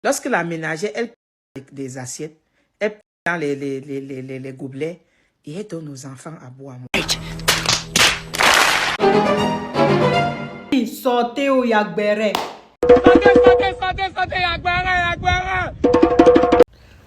Lorsque la ménagère, elle prend des assiettes, elle prend dans les gobelets et elle donne aux enfants à boire. Sortez au Yagbere.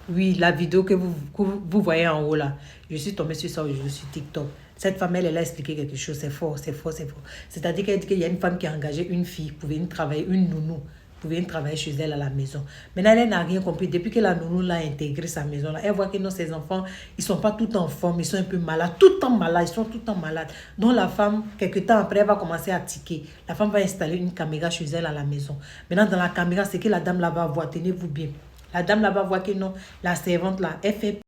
Oui, la vidéo que vous voyez en haut là, je suis tombée sur ça aujourd'hui sur TikTok. Cette femme, elle a expliqué quelque chose, c'est fort, c'est fort, c'est fort. C'est-à-dire qu'elle dit qu'il y a une femme qui a engagé une fille pour venir travailler, une nounou, pour venir travailler chez elle à la maison. Maintenant, elle n'a rien compris. Depuis que la nounou l'a intégré sa maison là, elle voit que non, ses enfants, ils sont pas tout en forme, ils sont un peu malades, tout le temps malades, ils sont tout le temps malades. Donc la femme, quelques temps après, elle va commencer à tiquer. La femme va installer une caméra chez elle à la maison. Maintenant, dans la caméra, c'est que la dame là va voir, tenez-vous bien. La dame là va voir que non, la servante là, elle fait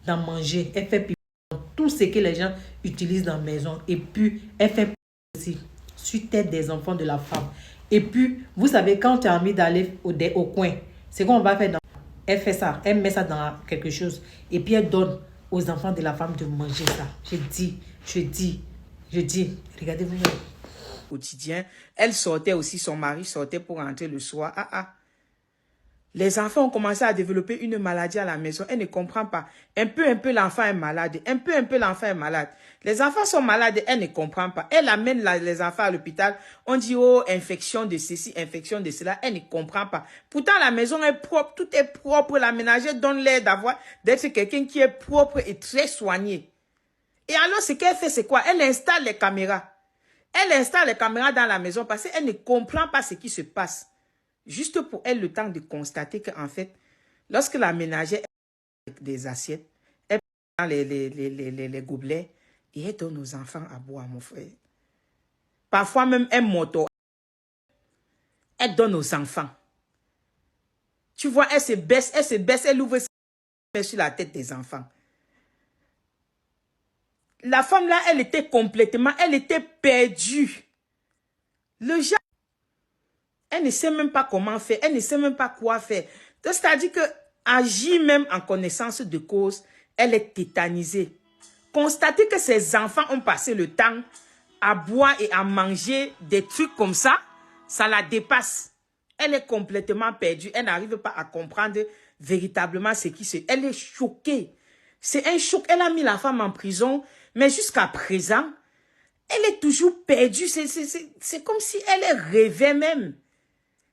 dans manger, elle fait dans tout ce que les gens utilisent dans la maison. Et puis, elle fait aussi sur tête des enfants de la femme. Et puis, vous savez, quand tu as envie d'aller au coin, c'est qu'on va faire dans... Elle fait ça, elle met ça dans quelque chose. Et puis, elle donne aux enfants de la femme de manger ça. Je dis, regardez-vous. Quotidien, elle sortait aussi, son mari sortait pour rentrer le soir. Les enfants ont commencé à développer une maladie à la maison. Elle ne comprend pas. Un peu, l'enfant est malade. Un peu, l'enfant est malade. Les enfants sont malades, elle ne comprend pas. Elle amène les enfants à l'hôpital. On dit, oh, infection de ceci, infection de cela. Elle ne comprend pas. Pourtant, la maison est propre, tout est propre. La ménagère donne l'air d'être quelqu'un qui est propre et très soigné. Et alors, ce qu'elle fait, c'est quoi? Elle installe les caméras. Elle installe les caméras dans la maison parce qu'elle ne comprend pas ce qui se passe. Juste pour elle, le temps de constater qu'en fait, lorsque la ménagère avec des assiettes, elle prend les gobelets et elle donne aux enfants à boire, mon frère. Parfois même un moto, elle donne aux enfants. Tu vois, elle se baisse, elle ouvre ses mains sur la tête des enfants. La femme là, elle était perdue. Le genre, elle ne sait même pas comment faire, elle ne sait même pas quoi faire. C'est-à-dire que agir même en connaissance de cause, elle est tétanisée. Constater que ses enfants ont passé le temps à boire et à manger des trucs comme ça la dépasse. Elle est complètement perdue. Elle n'arrive pas à comprendre véritablement ce qui se... Elle est choquée. C'est un choc. Elle a mis la femme en prison, mais jusqu'à présent, elle est toujours perdue. C'est comme si elle rêvait même.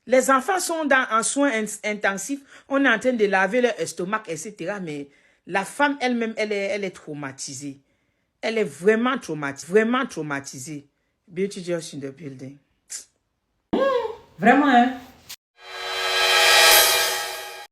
Les enfants sont en soins intensifs. On est en train de laver leur estomac, etc. Mais la femme elle-même, elle est traumatisée. Elle est vraiment traumatisée. Vraiment traumatisée. Beauty just in the building. Vraiment, hein?